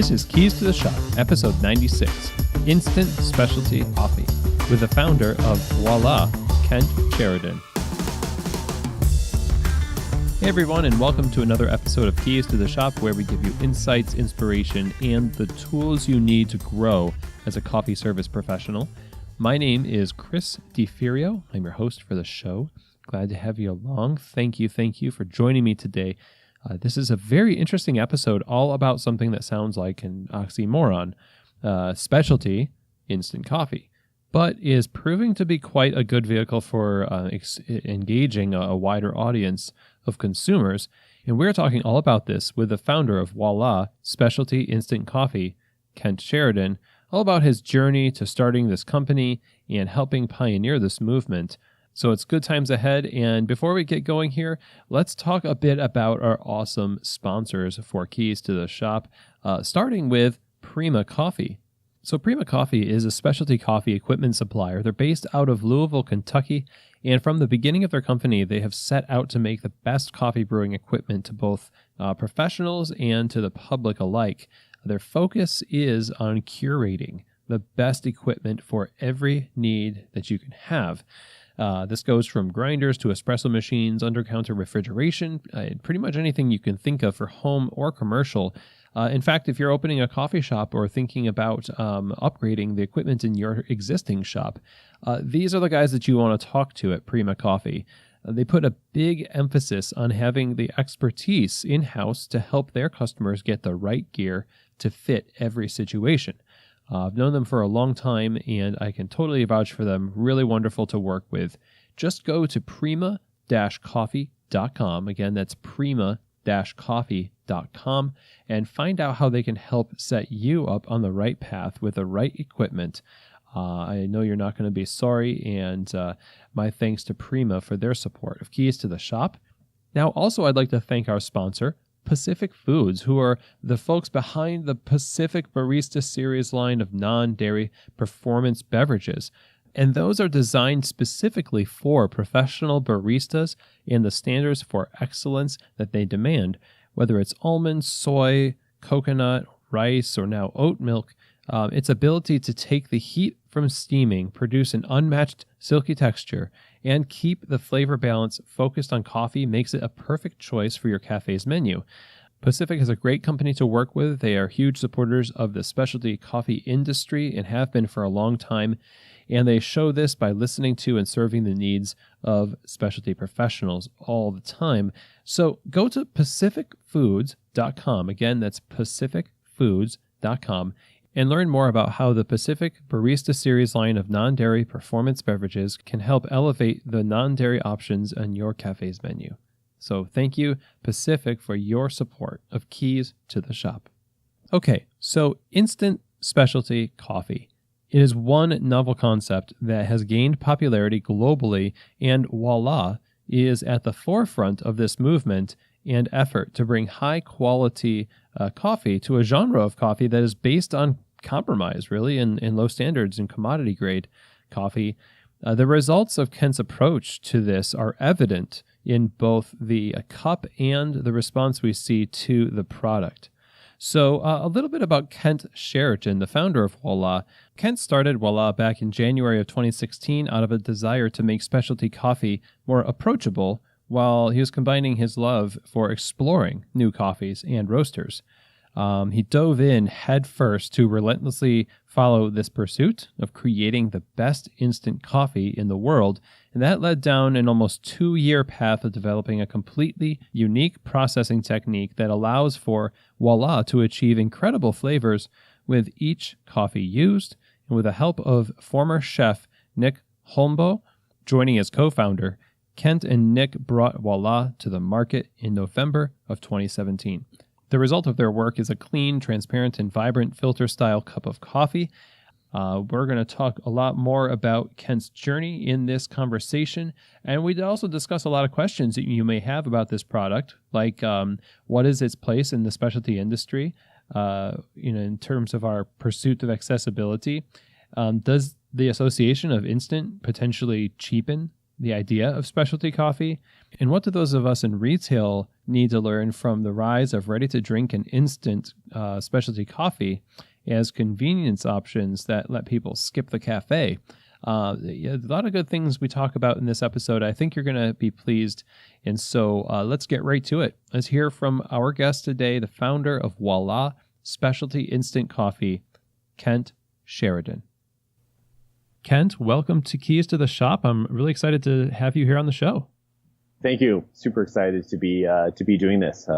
This is Keys to the Shop, episode 96, Instant Specialty Coffee, with the founder of Voila, Kent Sheridan. Hey everyone, and welcome to another episode of Keys to the Shop, where we give you insights, inspiration, and the tools you need to grow as a coffee service professional. My name is Chris DiFirio. I'm your host for the show. Glad to have you along. Thank you for joining me today. This is a very interesting episode all about something that sounds like an oxymoron, specialty instant coffee, but is proving to be quite a good vehicle for engaging a wider audience of consumers. And we're talking all about this with the founder of Voila, Specialty Instant Coffee, Kent Sheridan, all about his journey to starting this company and helping pioneer this movement. So it's good times ahead, and before we get going here, let's talk a bit about our awesome sponsors for Keys to the Shop, starting with Prima Coffee. So Prima Coffee is a specialty coffee equipment supplier. They're based out of Louisville, Kentucky, and from the beginning of their company, they have set out to make the best coffee brewing equipment to both professionals and to the public alike. Their focus is on curating the best equipment for every need that you can have. This goes from grinders to espresso machines, under-counter refrigeration, pretty much anything you can think of for home or commercial. In fact, if you're opening a coffee shop or thinking about upgrading the equipment in your existing shop, these are the guys that you want to talk to at Prima Coffee. They put a big emphasis on having the expertise in-house to help their customers get the right gear to fit every situation. I've known them for a long time, and I can totally vouch for them. Really wonderful to work with. Just go to prima-coffee.com. Again, that's prima-coffee.com, and find out how they can help set you up on the right path with the right equipment. I know you're not going to be sorry, and my thanks to Prima for their support of Keys to the Shop. Now, also, I'd like to thank our sponsor, Pacific Foods, who are the folks behind the Pacific Barista Series line of non-dairy performance beverages. And those are designed specifically for professional baristas and the standards for excellence that they demand, whether it's almond, soy, coconut, rice, or now oat milk. Its ability to take the heat from steaming, produce an unmatched silky texture, and keep the flavor balance focused on coffee makes it a perfect choice for your cafe's menu. Pacific is a great company to work with. They are huge supporters of the specialty coffee industry and have been for a long time, and they show this by listening to and serving the needs of specialty professionals all the time. So go to pacificfoods.com. Again, that's pacificfoods.com. and learn more about how the Pacific Barista Series line of non-dairy performance beverages can help elevate the non-dairy options on your cafe's menu. So thank you, Pacific, for your support of Keys to the Shop. Okay, so instant specialty coffee. It is one novel concept that has gained popularity globally, and Voila is at the forefront of this movement and effort to bring high-quality coffee to a genre of coffee that is based on compromise, really, in low standards and commodity grade coffee. The results of Kent's approach to this are evident in both the cup and the response we see to the product. So a little bit about Kent Sheridan, the founder of Voila. Kent started Voila back in January of 2016 out of a desire to make specialty coffee more approachable while he was combining his love for exploring new coffees and roasters. He dove in head first to relentlessly follow this pursuit of creating the best instant coffee in the world, and that led down an almost 2-year path of developing a completely unique processing technique that allows for Voila to achieve incredible flavors with each coffee used, and with the help of former chef Nick Holmbo joining as co-founder, Kent and Nick brought Voila to the market in November of 2017. The result of their work is a clean, transparent, and vibrant filter-style cup of coffee. We're going to talk a lot more about Kent's journey in this conversation, and we also discuss a lot of questions that you may have about this product, like what is its place in the specialty industry, in terms of our pursuit of accessibility. Does the association of instant potentially cheapen the idea of specialty coffee? And what do those of us in retail need to learn from the rise of ready-to-drink and instant specialty coffee as convenience options that let people skip the cafe? A lot of good things we talk about in this episode. I think you're going to be pleased. And so let's get right to it. Let's hear from our guest today, the founder of Voila Specialty Instant Coffee, Kent Sheridan. Kent, welcome to Keys to the Shop. I'm really excited to have you here on the show. Thank you. Super excited to be doing this.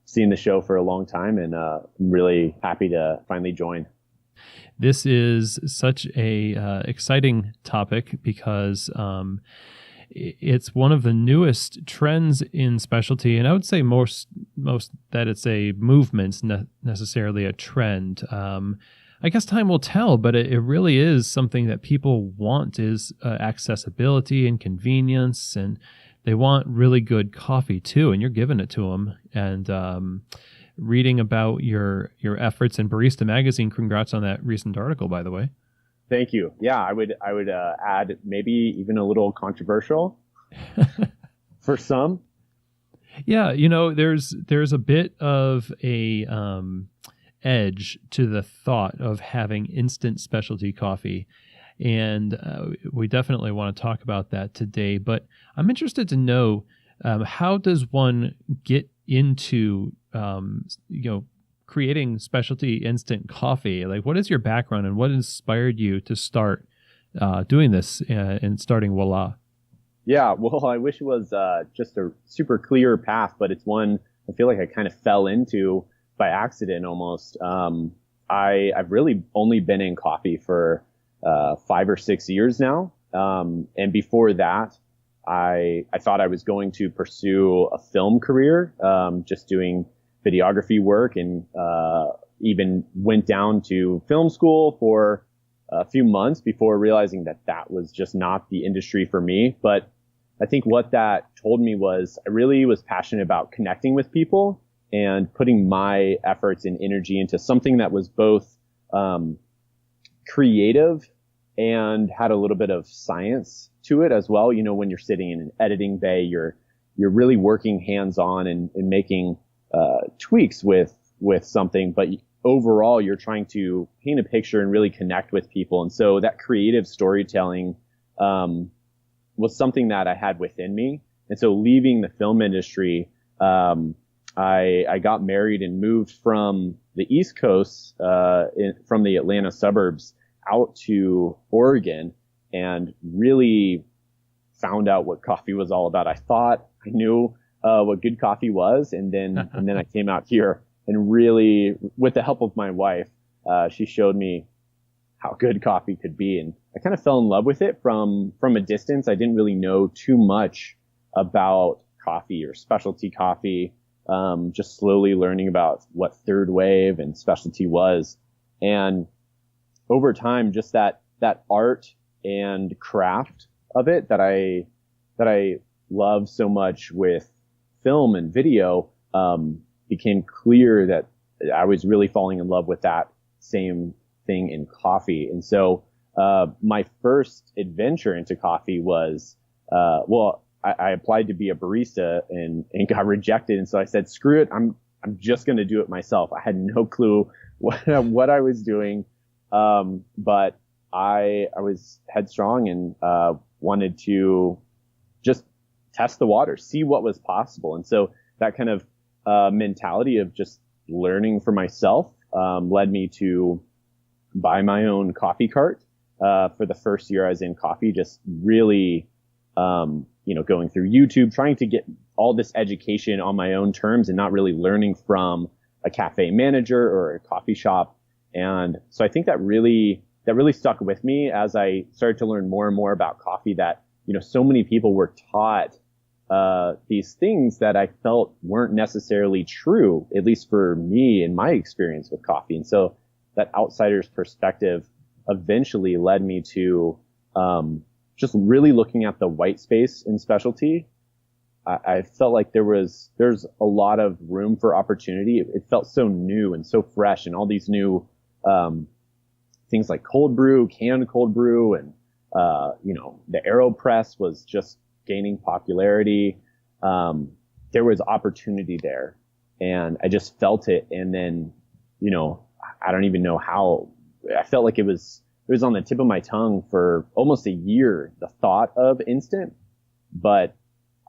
Seen the show for a long time, and I'm really happy to finally join. This is such a exciting topic because it's one of the newest trends in specialty, and I would say most that it's a movement, not necessarily a trend. I guess time will tell, but it really is something that people want is accessibility and convenience, and they want really good coffee too, and you're giving it to them. And reading about your efforts in Barista Magazine, congrats on that recent article, by the way. Thank you. Yeah, I would add maybe even a little controversial for some. Yeah, there's a bit of a edge to the thought of having instant specialty coffee. And we definitely want to talk about that today. But I'm interested to know, how does one get into, creating specialty instant coffee? Like, what is your background and what inspired you to start doing this and starting Voila? Yeah, well, I wish it was just a super clear path, but it's one I feel like I kind of fell into by accident almost. I've really only been in coffee for 5 or 6 years now. And before that, I thought I was going to pursue a film career, just doing videography work, and even went down to film school for a few months before realizing that was just not the industry for me. But I think what that told me was I really was passionate about connecting with people and putting my efforts and energy into something that was both creative and had a little bit of science to it as well. When you're sitting in an editing bay, you're really working hands-on and making tweaks with something, but overall you're trying to paint a picture and really connect with people. And so that creative storytelling was something that I had within me. And so leaving the film industry, I got married and moved from the East Coast, from the Atlanta suburbs out to Oregon, and really found out what coffee was all about. I thought I knew what good coffee was, and then I came out here and really, with the help of my wife, she showed me how good coffee could be, and I kind of fell in love with it from a distance. I didn't really know too much about coffee or specialty coffee. Just slowly learning about what third wave and specialty was. And over time, just that art and craft of it that I love so much with film and video, became clear that I was really falling in love with that same thing in coffee. And so, my first adventure into coffee was, I applied to be a barista and got rejected. And so I said, screw it. I'm just going to do it myself. I had no clue what I was doing. But I was headstrong and, wanted to just test the water, see what was possible. And so that kind of, mentality of just learning for myself, led me to buy my own coffee cart, for the first year I was in coffee, just really, going through YouTube, trying to get all this education on my own terms and not really learning from a cafe manager or a coffee shop. And so I think that really stuck with me as I started to learn more and more about coffee, that, so many people were taught, these things that I felt weren't necessarily true, at least for me in my experience with coffee. And so that outsider's perspective eventually led me to, just really looking at the white space in specialty. I felt like there's a lot of room for opportunity. It felt so new and so fresh, and all these new things like cold brew, canned cold brew, and The AeroPress was just gaining popularity. There was opportunity there, and I just felt it. And then, I don't even know how. I felt like it was on the tip of my tongue for almost a year, the thought of instant, but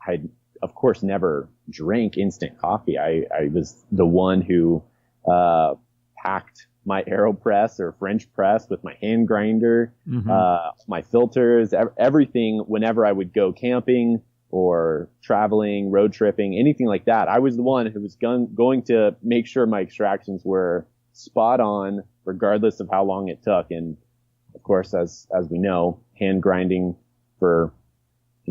I, of course, never drank instant coffee. I was the one who packed my AeroPress or French press with my hand grinder, my filters, everything. Whenever I would go camping or traveling, road tripping, anything like that, I was the one who was going to make sure my extractions were spot on, regardless of how long it took. And of course, as we know, hand grinding for,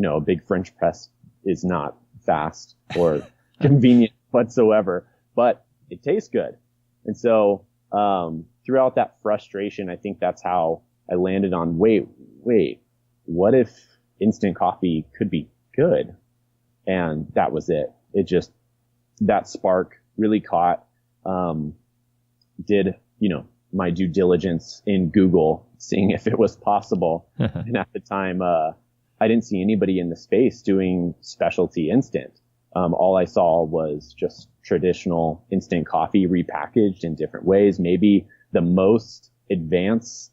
a big French press is not fast or convenient whatsoever, but it tastes good. And so, throughout that frustration, I think that's how I landed on, wait, what if instant coffee could be good? And that was it. That spark really caught, did, my due diligence in Google, seeing if it was possible. And at the time, I didn't see anybody in the space doing specialty instant. All I saw was just traditional instant coffee repackaged in different ways. Maybe the most advanced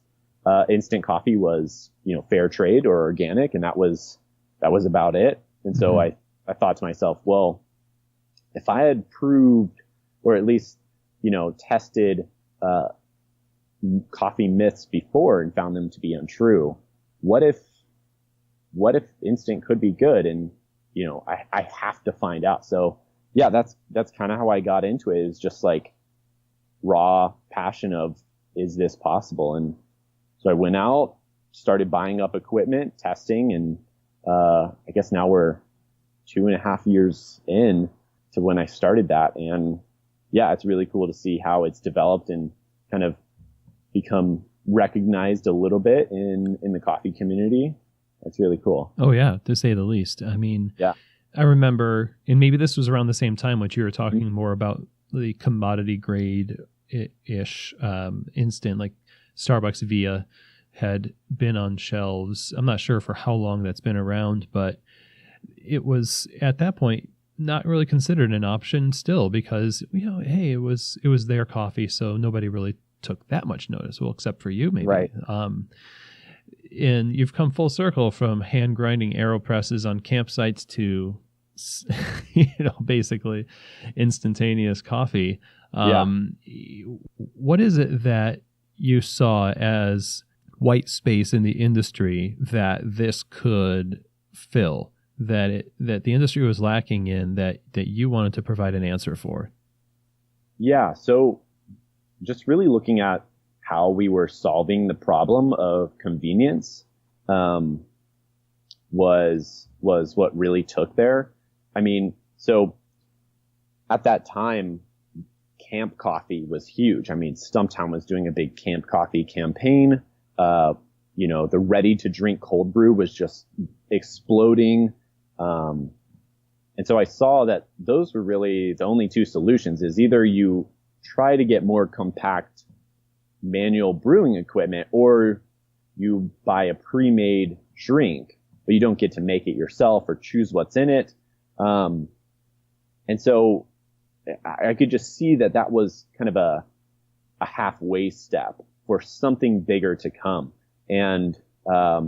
instant coffee was, fair trade or organic, and that was about it. And so I thought to myself, well, if I had proved, or at least, tested coffee myths before and found them to be untrue, what if instant could be good? And I have to find out. So yeah, that's kind of how I got into it, is just like raw passion of, is this possible? And so I went out, started buying up equipment, testing, and I guess now we're 2.5 years in to when I started that. And yeah, it's really cool to see how it's developed and kind of become recognized a little bit in the coffee community. That's really cool. Oh yeah, to say the least. I mean, yeah. I remember, and maybe this was around the same time when you were talking more about the commodity grade ish instant, like Starbucks Via had been on shelves. I'm not sure for how long that's been around, but it was at that point not really considered an option still, because hey, it was their coffee, so nobody really took that much notice. Well, except for you, maybe. Right. And you've come full circle from hand grinding AeroPresses on campsites to, basically instantaneous coffee. What is it that you saw as white space in the industry that this could fill, that the industry was lacking in, that you wanted to provide an answer for? Yeah. So just really looking at how we were solving the problem of convenience, was what really took there. I mean, so at that time, camp coffee was huge. I mean, Stumptown was doing a big camp coffee campaign. The ready to drink cold brew was just exploding. And so I saw that those were really the only two solutions. Is either you try to get more compact manual brewing equipment, or you buy a pre-made drink, but you don't get to make it yourself or choose what's in it. And so I could just see that was kind of a halfway step for something bigger to come. And I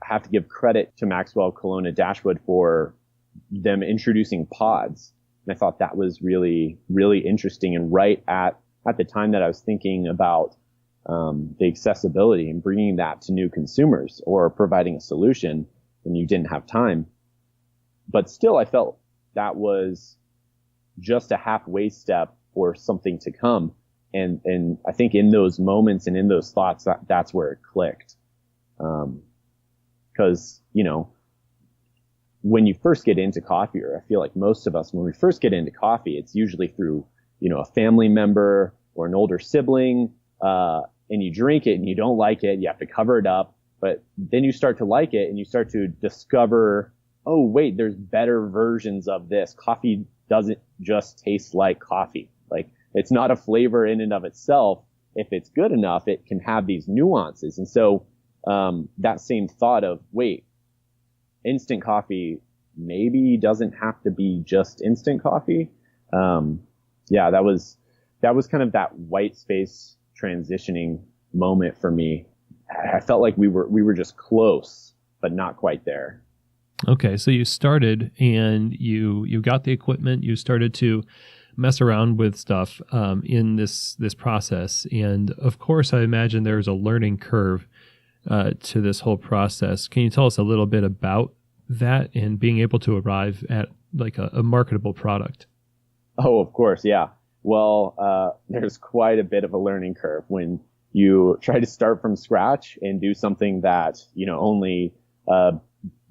have to give credit to Maxwell Kelowna Dashwood for them introducing pods. And I thought that was really, really interesting. And right at the time that I was thinking about the accessibility and bringing that to new consumers, or providing a solution when you didn't have time. But still, I felt that was just a halfway step for something to come. And I think in those moments and in those thoughts, that's where it clicked. Because, when you first get into coffee, or I feel like most of us, when we first get into coffee, it's usually through, a family member or an older sibling, and you drink it and you don't like it. You have to cover it up, but then you start to like it and you start to discover, oh, wait, there's better versions of this. Coffee doesn't just taste like coffee. Like, it's not a flavor in and of itself. If it's good enough, it can have these nuances. And so, that same thought of, wait, instant coffee maybe doesn't have to be just instant coffee. Yeah, that was kind of that white space transitioning moment for me. I felt like we were just close, but not quite there. Okay, so you started and you got the equipment, you started to mess around with stuff in this process. And of course, I imagine there's a learning curve to this whole process. Can you tell us a little bit about that and being able to arrive at like a marketable product? Oh, of course. Yeah. Well, there's quite a bit of a learning curve when you try to start from scratch and do something that, only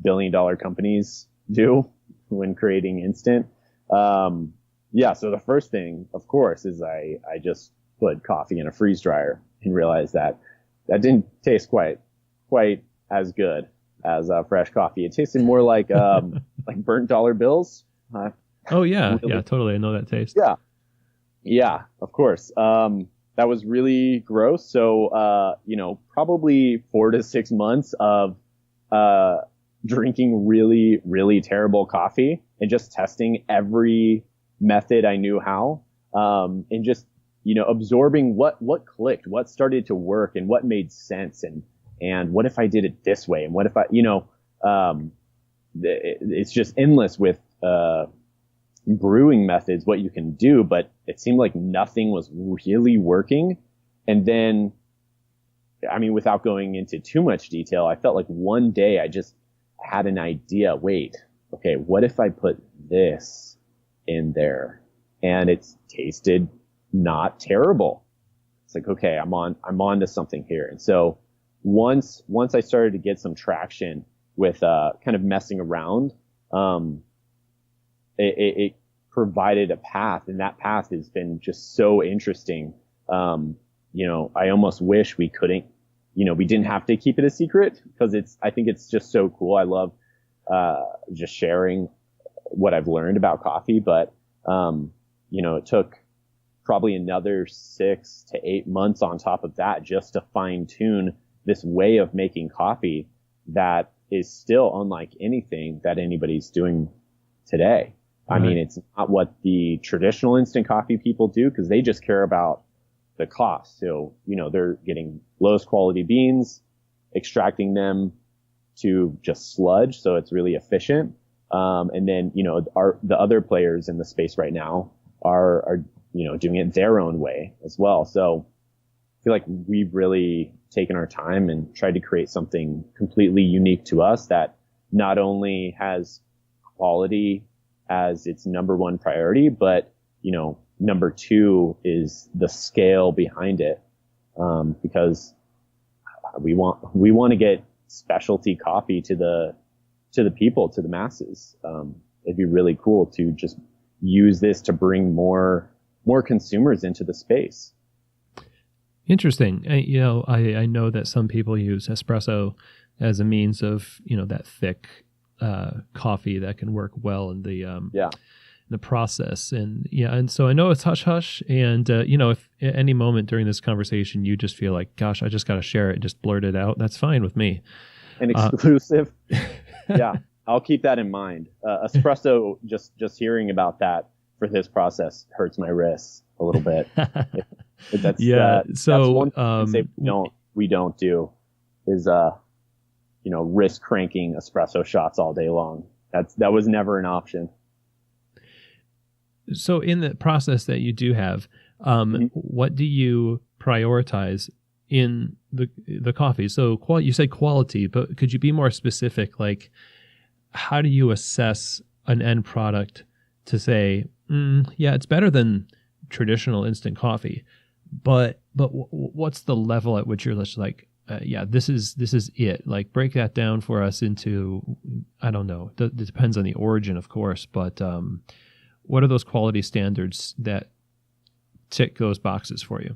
billion-dollar companies do when creating instant. Yeah. So the first thing, of course, is I just put coffee in a freeze dryer and realized that didn't taste quite as good as fresh coffee. It tasted more like like burnt dollar bills. Oh yeah, really, yeah, totally. I know that taste. Yeah, of course. That was really gross. So probably 4 to 6 months of drinking really, really terrible coffee and just testing every method I knew how, and just absorbing what clicked, what started to work, and what made sense, and what if I did it this way, and what if I, it's just endless with brewing methods, what you can do, but it seemed like nothing was really working. And then, without going into too much detail, I felt like one day I just had an idea. Wait, okay, what if I put this in there? And it's tasted not terrible. It's like, okay, I'm on to something here. And so once I started to get some traction with kind of messing around, it provided a path, and that path has been just so interesting. I almost wish we couldn't, we didn't have to keep it a secret, because I think it's just so cool. I love just sharing what I've learned about coffee, but it took probably another 6 to 8 months on top of that just to fine tune this way of making coffee that is still unlike anything that anybody's doing today. Right. It's not what the traditional instant coffee people do, because they just care about the cost. So, they're getting lowest quality beans, extracting them to just sludge, so it's really efficient. And then, the other players in the space right now are doing it their own way as well. So I feel like we've really taken our time and tried to create something completely unique to us that not only has quality as its number one priority, but, number two is the scale behind it. Because we want to get specialty coffee to the people, to the masses. It'd be really cool to just use this to bring more consumers into the space. Interesting. I know that some people use espresso as a means of, that thick coffee that can work well in the process. And so I know it's hush hush. And, if at any moment during this conversation, you just feel like, gosh, I just got to share it, just blurt it out. That's fine with me. An exclusive. Yeah, I'll keep that in mind. Espresso, just hearing about that for this process hurts my wrists a little bit. That's one thing we don't do is, wrist cranking espresso shots all day long. That was never an option. So in the process that you do have, what do you prioritize in the coffee? So you say quality, but could you be more specific? Like, how do you assess an end product to say, yeah, it's better than traditional instant coffee, but what's the level at which you're just like, yeah, this is it. Like, break that down for us into, I don't know. It depends on the origin, of course, but what are those quality standards that tick those boxes for you?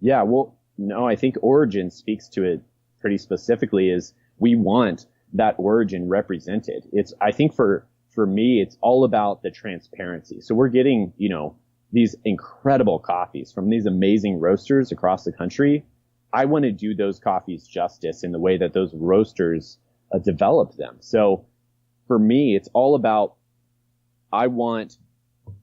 Yeah, well, no, I think origin speaks to it pretty specifically. Is we want that origin represented. I think for me, it's all about the transparency. So we're getting, these incredible coffees from these amazing roasters across the country, I want to do those coffees justice in the way that those roasters developed them. So for me, it's all about, I want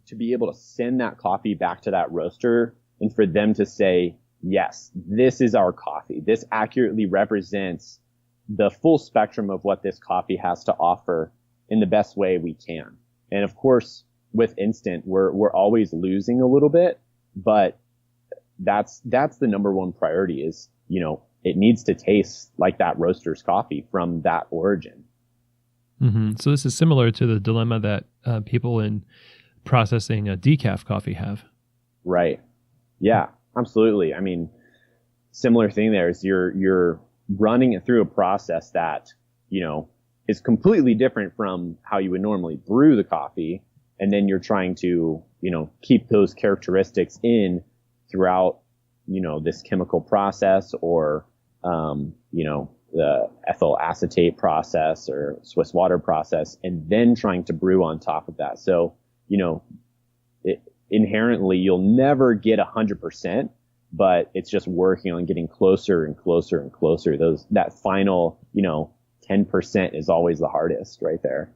to be able to send that coffee back to that roaster and for them to say, yes, this is our coffee. This accurately represents the full spectrum of what this coffee has to offer in the best way we can. And of course, with instant, we're always losing a little bit, but that's the number one priority is, it needs to taste like that roaster's coffee from that origin. Mm-hmm. So this is similar to the dilemma that people in processing a decaf coffee have. Right. Yeah, absolutely. I mean, similar thing there is you're running it through a process that, is completely different from how you would normally brew the coffee. And then you're trying to, keep those characteristics in throughout, this chemical process or, the ethyl acetate process or Swiss water process, and then trying to brew on top of that. So, inherently you'll never get 100%, but it's just working on getting closer and closer and closer. That final, 10% is always the hardest right there.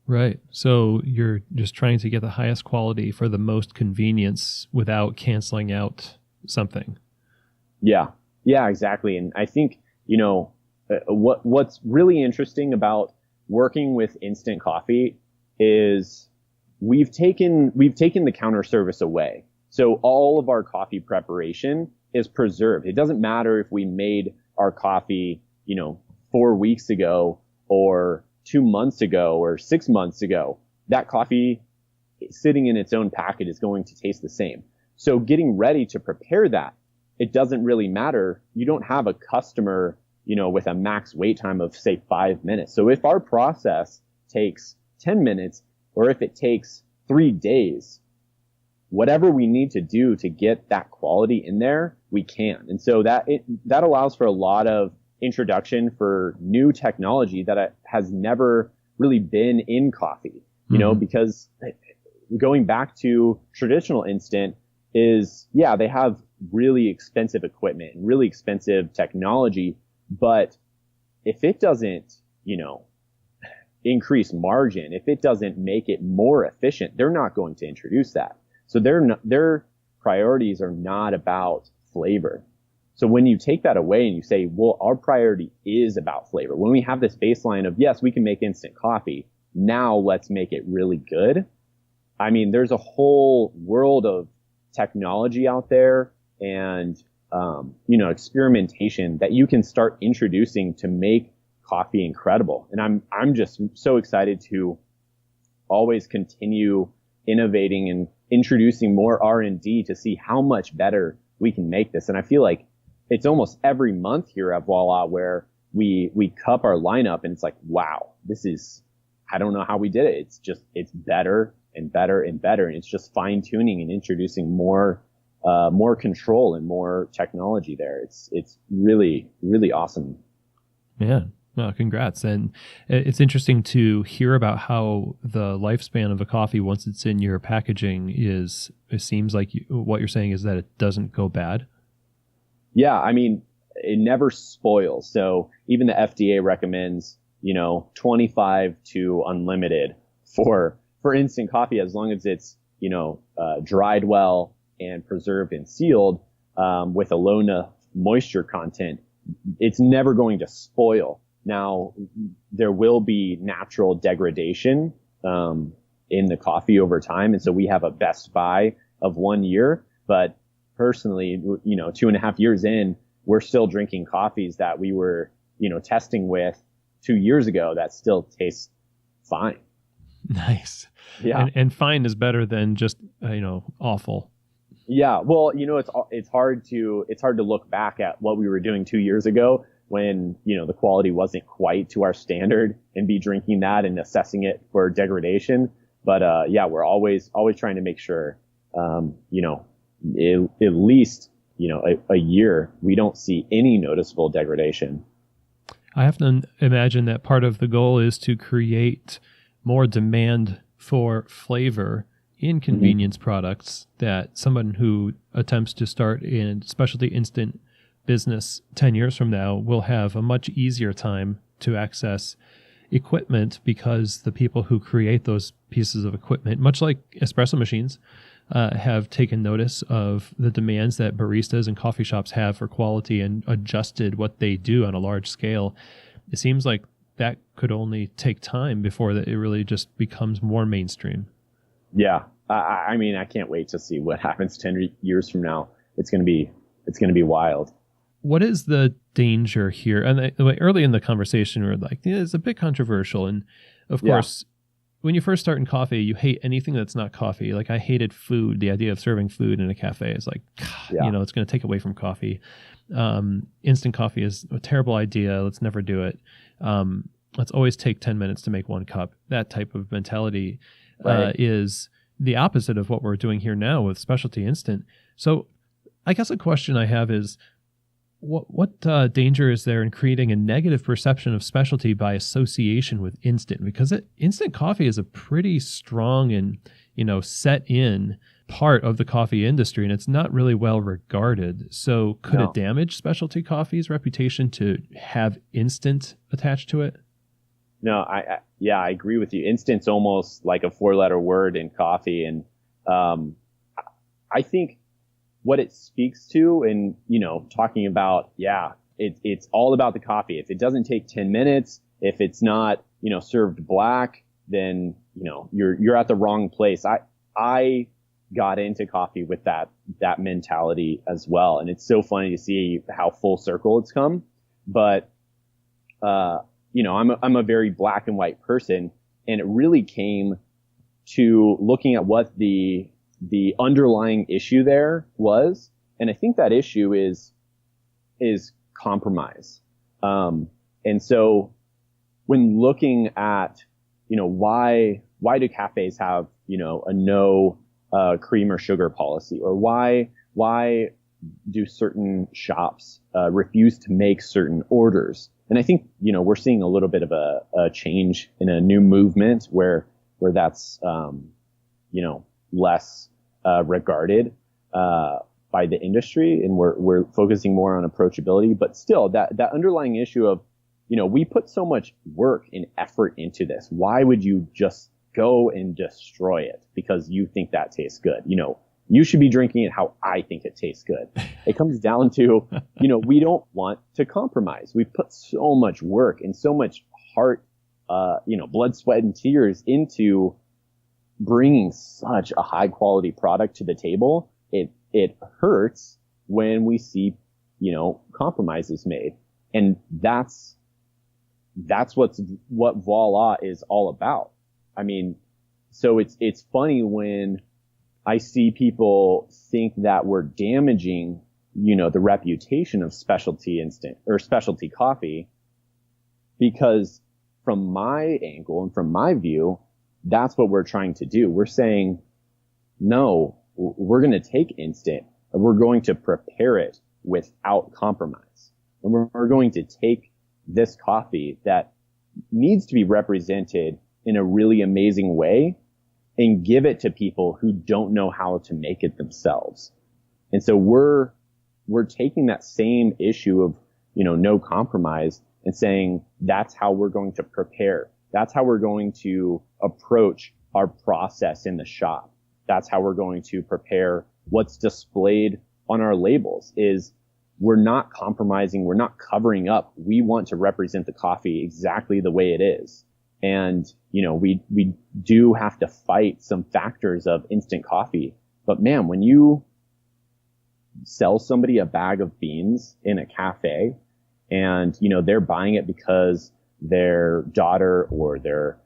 Right. So you're just trying to get the highest quality for the most convenience without canceling out something. Yeah. Yeah, exactly. And I think, what's really interesting about working with instant coffee is we've taken the counter service away. So all of our coffee preparation is preserved. It doesn't matter if we made our coffee, 4 weeks ago or 2 months ago or 6 months ago. That coffee sitting in its own packet is going to taste the same. So getting ready to prepare that, it doesn't really matter. You don't have a customer, with a max wait time of say 5 minutes. So if our process takes 10 minutes or if it takes 3 days, whatever we need to do to get that quality in there, we can. And so that allows for a lot of introduction for new technology that has never really been in coffee, because going back to traditional instant is, yeah, they have really expensive equipment and really expensive technology, but if it doesn't, increase margin, if it doesn't make it more efficient, they're not going to introduce that. So their priorities are not about flavor. So when you take that away and you say, well, our priority is about flavor. When we have this baseline of, yes, we can make instant coffee. Now let's make it really good. I mean, there's a whole world of technology out there and, experimentation that you can start introducing to make coffee incredible. And I'm just so excited to always continue innovating and introducing more R&D to see how much better we can make this. And I feel like it's almost every month here at Voila where we cup our lineup and it's like, wow, I don't know how we did it. It's better and better and better. And it's just fine tuning and introducing more control and more technology there. It's really, really awesome. Yeah. Well, congrats. And it's interesting to hear about how the lifespan of a coffee once it's in your packaging it seems like what you're saying is that it doesn't go bad. Yeah. I mean, it never spoils. So even the FDA recommends, 25 to unlimited for instant coffee, as long as it's, dried well and preserved and sealed, with a low enough moisture content. It's never going to spoil. Now, there will be natural degradation in the coffee over time. And so we have a best buy of 1 year. But personally, 2.5 years in, we're still drinking coffees that we were, testing with 2 years ago that still tastes fine. Nice. Yeah. And fine is better than just, awful. Yeah. Well, it's hard to look back at what we were doing 2 years ago when, the quality wasn't quite to our standard and be drinking that and assessing it for degradation. But, yeah, we're always trying to make sure, at least, a year, we don't see any noticeable degradation. I have to imagine that part of the goal is to create more demand for flavor in convenience products, that someone who attempts to start in specialty instant business 10 years from now will have a much easier time to access equipment because the people who create those pieces of equipment, much like espresso machines, have taken notice of the demands that baristas and coffee shops have for quality and adjusted what they do on a large scale. It seems like that could only take time before it really just becomes more mainstream. Yeah. I mean, I can't wait to see what happens 10 years from now. It's going to be wild. What is the danger here? And early in the conversation, we were like, yeah, it's a bit controversial. And of course, when you first start in coffee, you hate anything that's not coffee. Like I hated food. The idea of serving food in a cafe is like, it's going to take away from coffee. Instant coffee is a terrible idea. Let's never do it. Let's always take 10 minutes to make one cup. That type of mentality is the opposite of what we're doing here now with specialty instant. So I guess a question I have is, what danger is there in creating a negative perception of specialty by association with instant? Because instant coffee is a pretty strong and, set in part of the coffee industry, and it's not really well regarded. So could it damage specialty coffee's reputation to have instant attached to it? No, I agree with you. Instant's almost like a 4-letter word in coffee. And I think what it speaks to, and, talking about, it's all about the coffee. If it doesn't take 10 minutes, if it's not, served black, then, you're at the wrong place. I got into coffee with that mentality as well. And it's so funny to see how full circle it's come. But, I'm a very black and white person, and it really came to looking at what the underlying issue there was. And I think that issue is compromise. And so when looking at, why do cafes have, a no, cream or sugar policy, or why do certain shops, refuse to make certain orders? And I think, we're seeing a little bit of a change in a new movement where that's, less regarded by the industry, and we're focusing more on approachability. But still, that underlying issue of, we put so much work and effort into this. Why would you just go and destroy it because you think that tastes good? You should be drinking it how I think it tastes good. It comes down to, we don't want to compromise. We've put so much work and so much heart, blood, sweat, and tears into bringing such a high quality product to the table. It hurts when we see, compromises made. And that's what Voila is all about. I mean, so it's funny when I see people think that we're damaging, the reputation of specialty instant or specialty coffee, because from my angle and from my view, that's what we're trying to do. We're saying, no, we're going to take instant and we're going to prepare it without compromise. And we're going to take this coffee that needs to be represented in a really amazing way and give it to people who don't know how to make it themselves. And so we're taking that same issue of, no compromise and saying that's how we're going to prepare. That's how we're going to approach our process in the shop. That's how we're going to prepare what's displayed on our labels. Is we're not compromising. We're not covering up. We want to represent the coffee exactly the way it is. And, we do have to fight some factors of instant coffee. But man, when you sell somebody a bag of beans in a cafe and, they're buying it because their daughter or their,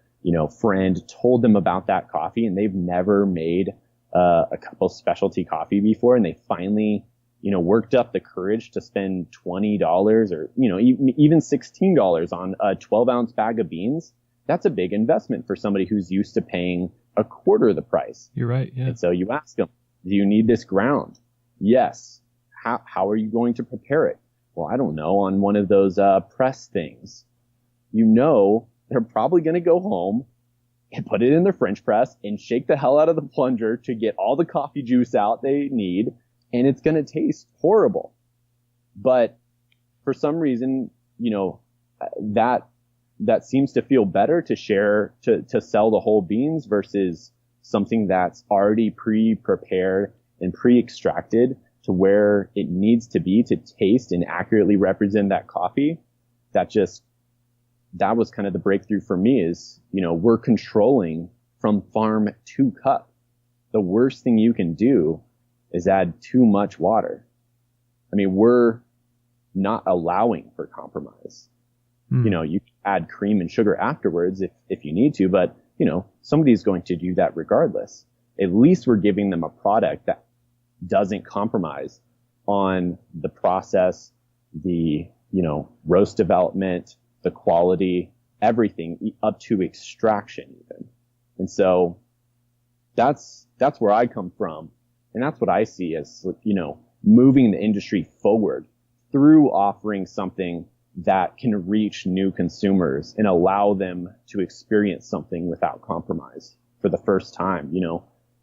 friend told them about that coffee and they've never made a cup of specialty coffee before, and they finally, worked up the courage to spend $20 or, even $16 on a 12-ounce bag of beans. That's a big investment for somebody who's used to paying a quarter of the price. You're right. Yeah. And so you ask them, do you need this ground? Yes. How are you going to prepare it? Well, I don't know, on one of those press things. They're probably going to go home and put it in their French press and shake the hell out of the plunger to get all the coffee juice out they need. And it's going to taste horrible. But for some reason, that seems to feel better to share, to sell the whole beans versus something that's already pre-prepared and pre-extracted to where it needs to be to taste and accurately represent that coffee. That was kind of the breakthrough for me is, we're controlling from farm to cup. The worst thing you can do is add too much water. I mean, we're not allowing for compromise. You can add cream and sugar afterwards if you need to, but somebody's going to do that regardless. At least we're giving them a product that doesn't compromise on the process, the, roast development, the quality, everything up to extraction even. And so that's where I come from. And that's what I see as, moving the industry forward through offering something that can reach new consumers and allow them to experience something without compromise for the first time,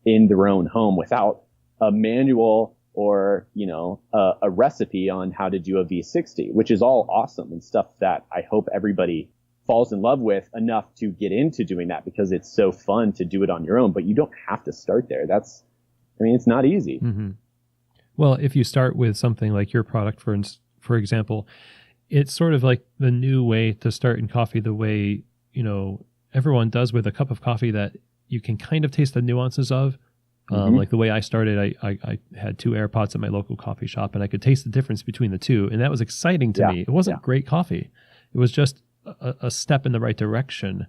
in their own home without a manual or, a recipe on how to do a V60, which is all awesome and stuff that I hope everybody falls in love with enough to get into doing that because it's so fun to do it on your own, but you don't have to start there. It's not easy. Mm-hmm. Well, if you start with something like your product, for example, it's sort of like the new way to start in coffee, the way, everyone does with a cup of coffee that you can kind of taste the nuances of. Like the way I started, I had 2 air pots at my local coffee shop and I could taste the difference between the two. And that was exciting to me. It wasn't great coffee. It was just a step in the right direction.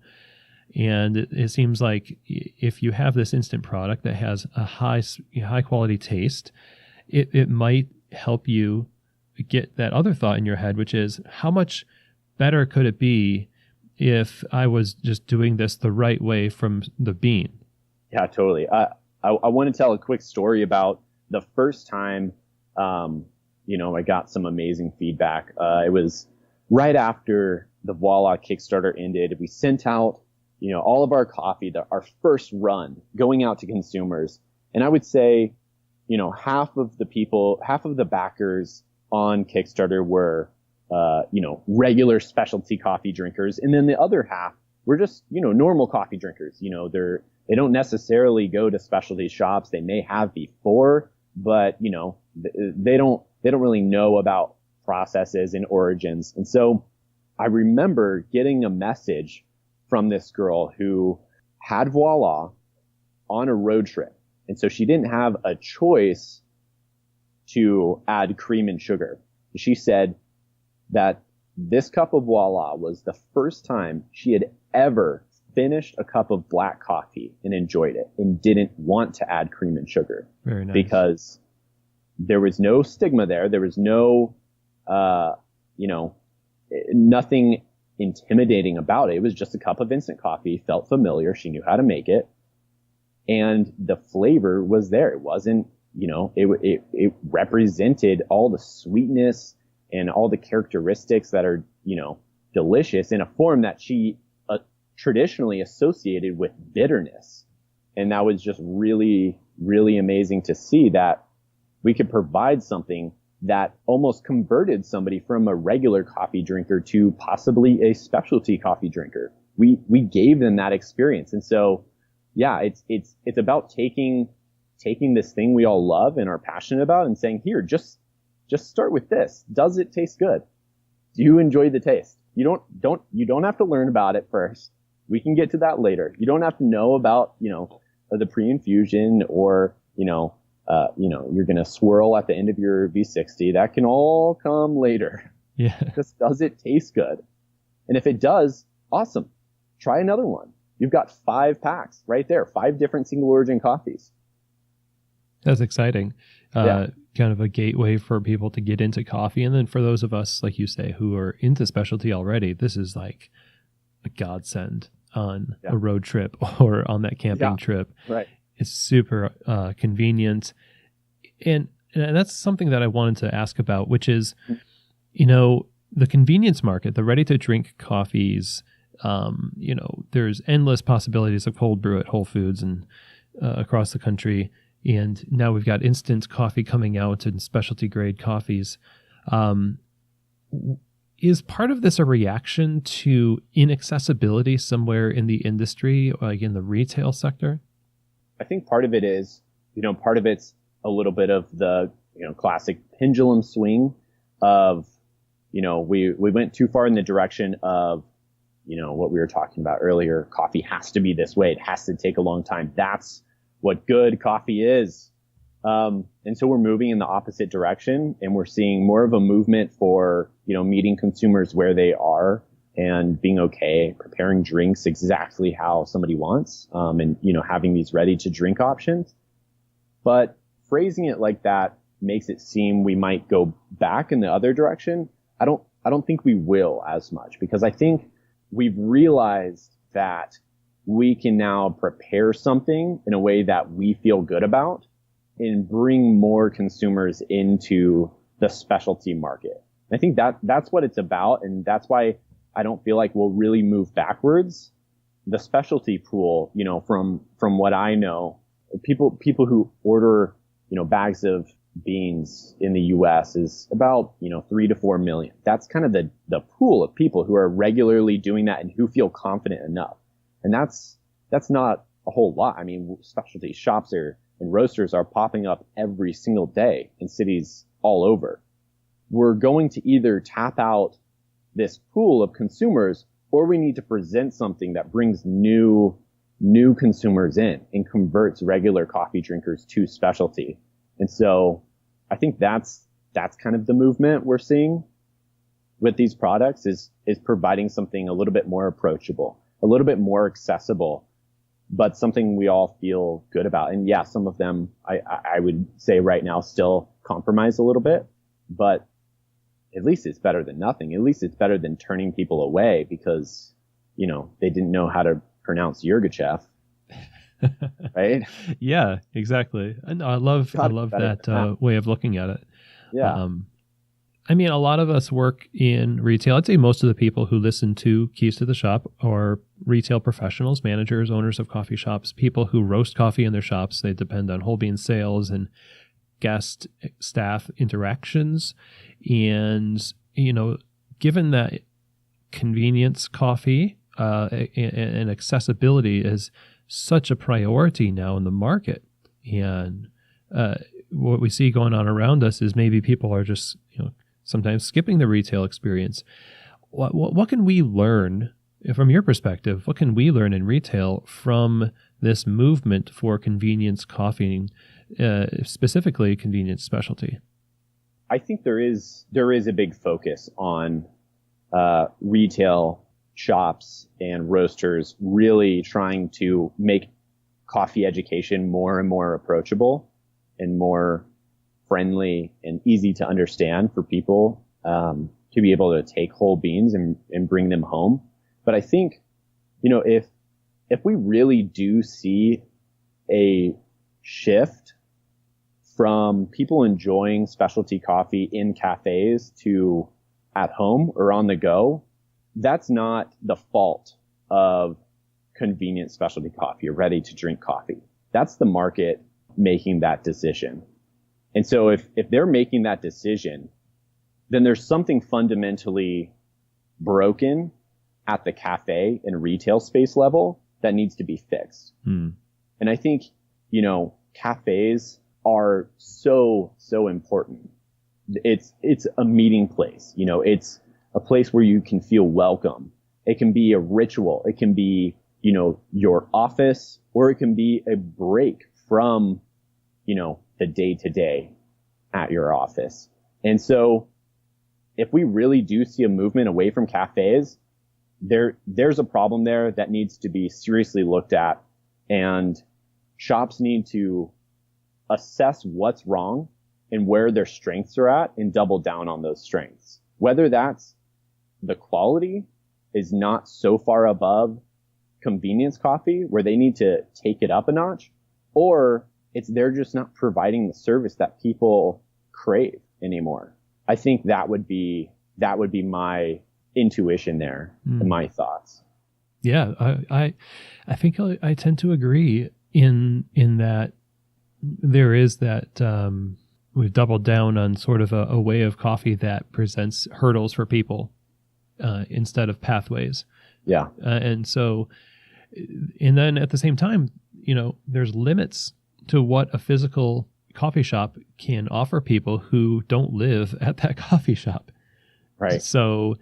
And it seems like if you have this instant product that has a high quality taste, it might help you get that other thought in your head, which is how much better could it be if I was just doing this the right way from the bean? Yeah, totally. I want to tell a quick story about the first time, I got some amazing feedback. It was right after the Voila Kickstarter ended. We sent out, all of our coffee, our first run going out to consumers. And I would say, half of the backers on Kickstarter were, regular specialty coffee drinkers. And then the other half were just, normal coffee drinkers. They don't necessarily go to specialty shops. They may have before, but, they don't really know about processes and origins. And so I remember getting a message from this girl who had Voila on a road trip. And so she didn't have a choice to add cream and sugar. She said that this cup of Voila was the first time she had ever finished a cup of black coffee and enjoyed it and didn't want to add cream and sugar. Very nice. Because there was no stigma there. There was no, nothing intimidating about it. It was just a cup of instant coffee, felt familiar. She knew how to make it. And the flavor was there. It wasn't, it represented all the sweetness and all the characteristics that are, delicious in a form that she traditionally associated with bitterness. And that was just really, really amazing to see that we could provide something that almost converted somebody from a regular coffee drinker to possibly a specialty coffee drinker. We gave them that experience. And so, yeah, it's about taking this thing we all love and are passionate about and saying, here, just start with this. Does it taste good? Do you enjoy the taste? You don't have to learn about it first. We can get to that later. You don't have to know about, the pre-infusion or, you're going to swirl at the end of your V60. That can all come later. Yeah. Just does it taste good? And if it does, awesome. Try another one. You've got 5 packs right there, 5 different single origin coffees. That's exciting. Kind of a gateway for people to get into coffee. And then for those of us, like you say, who are into specialty already, this is like a godsend on a road trip or on that camping trip. Right. It's super convenient. And that's something that I wanted to ask about, which is, the convenience market, the ready-to-drink coffees, there's endless possibilities of cold brew at Whole Foods and across the country. And now we've got instant coffee coming out and specialty grade coffees. Is part of this a reaction to inaccessibility somewhere in the industry, like in the retail sector? I think part of it is, part of it's a little bit of the, classic pendulum swing of, we went too far in the direction of, what we were talking about earlier. Coffee has to be this way. It has to take a long time. That's what good coffee is. And so we're moving in the opposite direction, and we're seeing more of a movement for, meeting consumers where they are and being okay, preparing drinks exactly how somebody wants, and, having these ready to drink options. But phrasing it like that makes it seem we might go back in the other direction. I don't think we will as much, because I think we've realized that we can now prepare something in a way that we feel good about and bring more consumers into the specialty market. I think that's what it's about. And that's why I don't feel like we'll really move backwards. The specialty pool, from what I know, people who order, bags of beans in the US is about, 3 to 4 million. That's kind of the pool of people who are regularly doing that and who feel confident enough. And that's not a whole lot. I mean, specialty shops and roasters are popping up every single day in cities all over. We're going to either tap out this pool of consumers, or we need to present something that brings new consumers in and converts regular coffee drinkers to specialty. And so I think that's kind of the movement we're seeing with these products is providing something a little bit more approachable, a little bit more accessible, but something we all feel good about. And yeah, some of them I would say right now still compromise a little bit, but at least it's better than nothing. At least it's better than turning people away because, they didn't know how to pronounce Yirgachev. Right? Yeah, exactly. And I love that way of looking at it. Yeah. I mean, a lot of us work in retail. I'd say most of the people who listen to Keys to the Shop are retail professionals, managers, owners of coffee shops, people who roast coffee in their shops. They depend on whole bean sales and guest staff interactions. And, given that convenience coffee and accessibility is such a priority now in the market, and what we see going on around us is maybe people are just, sometimes skipping the retail experience. What can we learn from your perspective? What can we learn in retail from this movement for convenience coffee, specifically convenience specialty? I think there is a big focus on retail shops and roasters really trying to make coffee education more and more approachable and more friendly and easy to understand for people to be able to take whole beans and bring them home. But I think, if we really do see a shift from people enjoying specialty coffee in cafes to at home or on the go, that's not the fault of convenient specialty coffee or ready to drink coffee. That's the market making that decision. And so if they're making that decision, then there's something fundamentally broken at the cafe and retail space level that needs to be fixed. And I think, cafes are so your It's a meeting place. It's a place where you can feel welcome. It can be a ritual. It can be, your office, or it can be a break from, the day to day at your office. And so if we really do see a movement away from cafes, there's a problem there that needs to be seriously looked at, and shops need to assess what's wrong and where their strengths are at and double down on those strengths. Whether that's the quality is not so far above convenience coffee where they need to take it up a notch, or they're just not providing the service that people crave anymore. I think that would be my intuition there and my thoughts. Yeah, I think I tend to agree in that there is that we've doubled down on sort of a way of coffee that presents hurdles for people instead of pathways. Yeah. And then at the same time, there's limits to what a physical coffee shop can offer people who don't live at that coffee shop. Right. So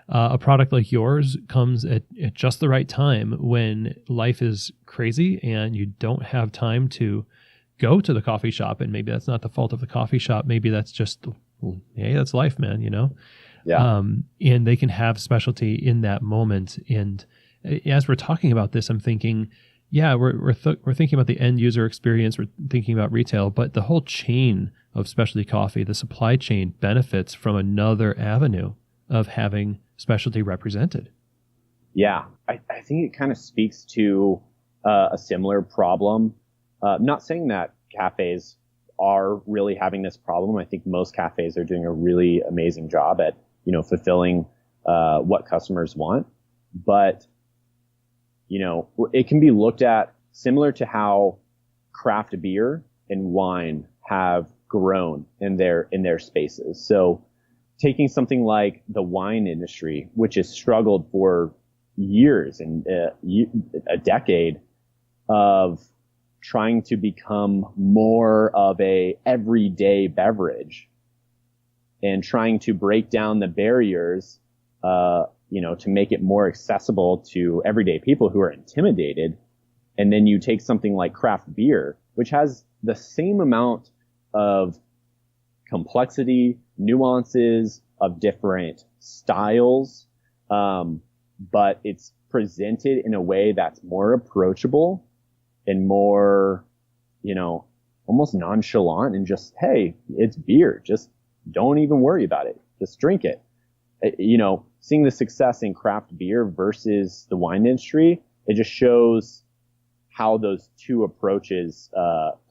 a product like yours comes at just the right time when life is crazy and you don't have time to go to the coffee shop. And maybe that's not the fault of the coffee shop. Maybe that's just, hey, that's life, man, Yeah. And they can have specialty in that moment. And as we're talking about this, I'm thinking, yeah, we're thinking about the end user experience. We're thinking about retail, but the whole chain of specialty coffee, the supply chain, benefits from another avenue of having specialty represented. Yeah, I think it kind of speaks to a similar problem. Not saying that cafes are really having this problem. I think most cafes are doing a really amazing job at fulfilling what customers want, but it can be looked at similar to how craft beer and wine have grown in their spaces. So taking something like the wine industry, which has struggled for years and a decade of trying to become more of a everyday beverage and trying to break down the barriers, to make it more accessible to everyday people who are intimidated. And then you take something like craft beer, which has the same amount of complexity, nuances of different styles, but it's presented in a way that's more approachable and more, almost nonchalant and just, hey, it's beer. Just don't even worry about it. Just drink it. Seeing the success in craft beer versus the wine industry, it just shows how those two approaches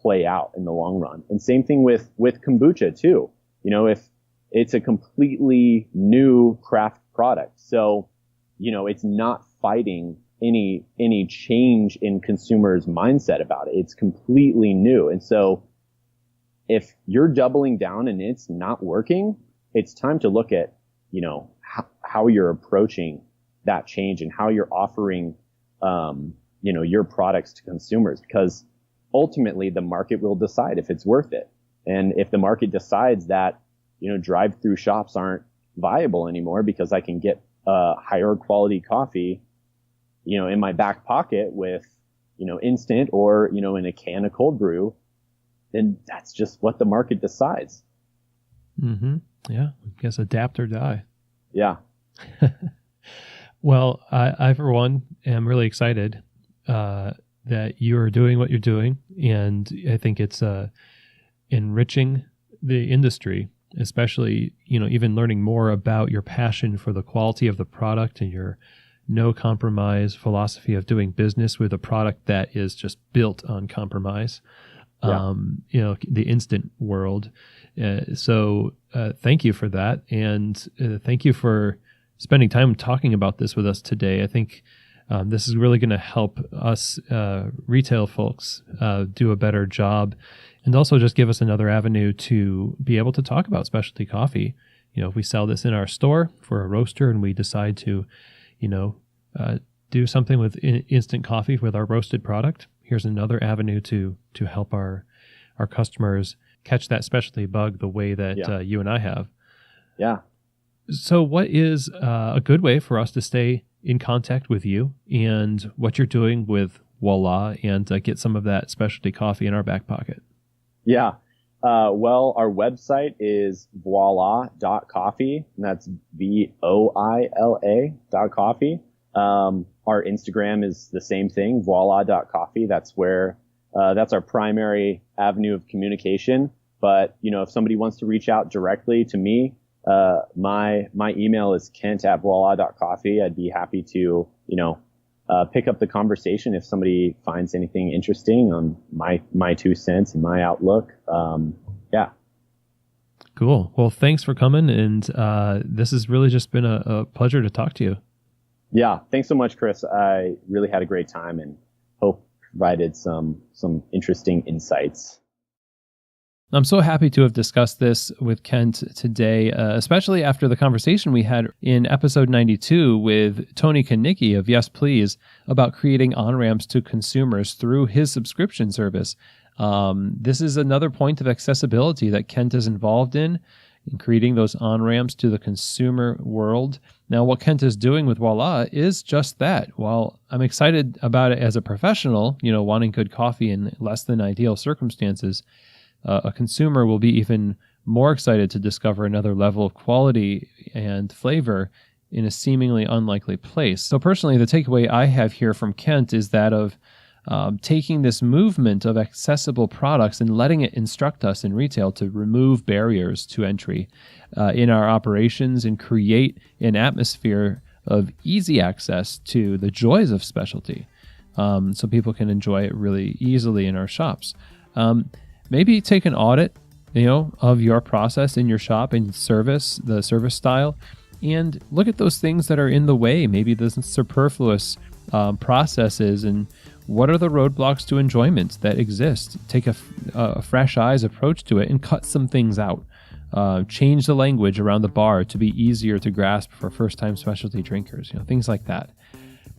play out in the long run. And same thing with kombucha too. If it's a completely new craft product, so it's not fighting any change in consumers' mindset about it. It's completely new, and so if you're doubling down and it's not working, it's time to look at how you're approaching that change and how you're offering your products to consumers, because ultimately the market will decide if it's worth it. And if the market decides that, drive-through shops aren't viable anymore because I can get higher quality coffee, in my back pocket with, instant or, in a can of cold brew, then that's just what the market decides. Mm-hmm. Yeah. I guess adapt or die. Yeah. Well, I for one am really excited that you're doing what you're doing, and I think it's enriching the industry, especially even learning more about your passion for the quality of the product and your no compromise philosophy of doing business with a product that is just built on compromise. Yeah. The instant world. So thank you for that, and thank you for spending time talking about this with us today. I think this is really going to help us retail folks do a better job, and also just give us another avenue to be able to talk about specialty coffee. If we sell this in our store for a roaster and we decide to, do something with instant coffee with our roasted product, here's another avenue to help our customers catch that specialty bug the way that you and I have. Yeah. So what is a good way for us to stay in contact with you and what you're doing with Voila and get some of that specialty coffee in our back pocket? Yeah. Well, our website is voila.coffee, and that's voila.coffee. Our Instagram is the same thing, voila.coffee. That's where, that's our primary avenue of communication. But, if somebody wants to reach out directly to me, my email is kent@voila.coffee. I'd be happy to, pick up the conversation if somebody finds anything interesting on my 2 cents and my outlook. Yeah. Cool. Well, thanks for coming. And, this has really just been a pleasure to talk to you. Yeah. Thanks so much, Chris. I really had a great time and hope provided some interesting insights. I'm so happy to have discussed this with Kent today, especially after the conversation we had in episode 92 with Tony Kanicki of Yes Please about creating on-ramps to consumers through his subscription service. This is another point of accessibility that Kent is involved in creating those on-ramps to the consumer world. Now, what Kent is doing with Voila is just that. While I'm excited about it as a professional, wanting good coffee in less than ideal circumstances, a consumer will be even more excited to discover another level of quality and flavor in a seemingly unlikely place. So personally, the takeaway I have here from Kent is that of taking this movement of accessible products and letting it instruct us in retail to remove barriers to entry in our operations and create an atmosphere of easy access to the joys of specialty, so people can enjoy it really easily in our shops. Maybe take an audit, of your process in your shop and the service style, and look at those things that are in the way, maybe the superfluous processes, and what are the roadblocks to enjoyment that exist. Take a fresh eyes approach to it and cut some things out. Change the language around the bar to be easier to grasp for first-time specialty drinkers, things like that.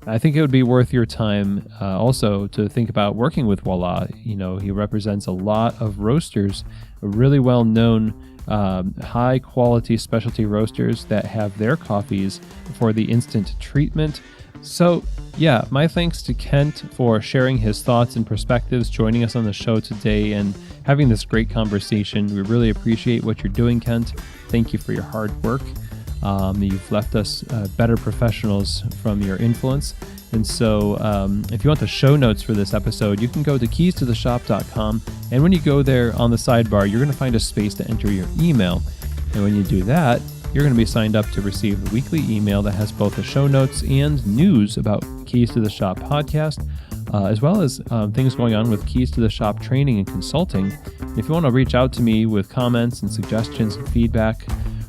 I think it would be worth your time also to think about working with Voila. He represents a lot of roasters, really well-known, high-quality specialty roasters that have their coffees for the instant treatment. So, yeah, my thanks to Kent for sharing his thoughts and perspectives, joining us on the show today, and having this great conversation. We really appreciate what you're doing, Kent. Thank you for your hard work. You've left us better professionals from your influence. And so if you want the show notes for this episode, you can go to keystotheshop.com. And when you go there on the sidebar, you're going to find a space to enter your email. And when you do that, you're going to be signed up to receive the weekly email that has both the show notes and news about Keys to the Shop podcast, as well as things going on with Keys to the Shop training and consulting. If you want to reach out to me with comments and suggestions and feedback,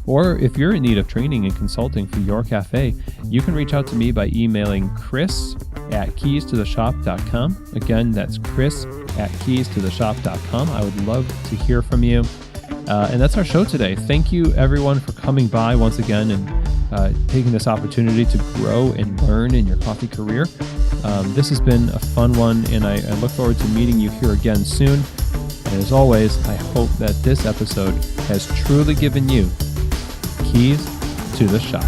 or if you're in need of training and consulting for your cafe, you can reach out to me by emailing chris@keystotheshop.com. Again, that's chris@keystotheshop.com. I would love to hear from you. And that's our show today. Thank you, everyone, for coming by once again and taking this opportunity to grow and learn in your coffee career. This has been a fun one, and I look forward to meeting you here again soon. And as always, I hope that this episode has truly given you keys to the shop.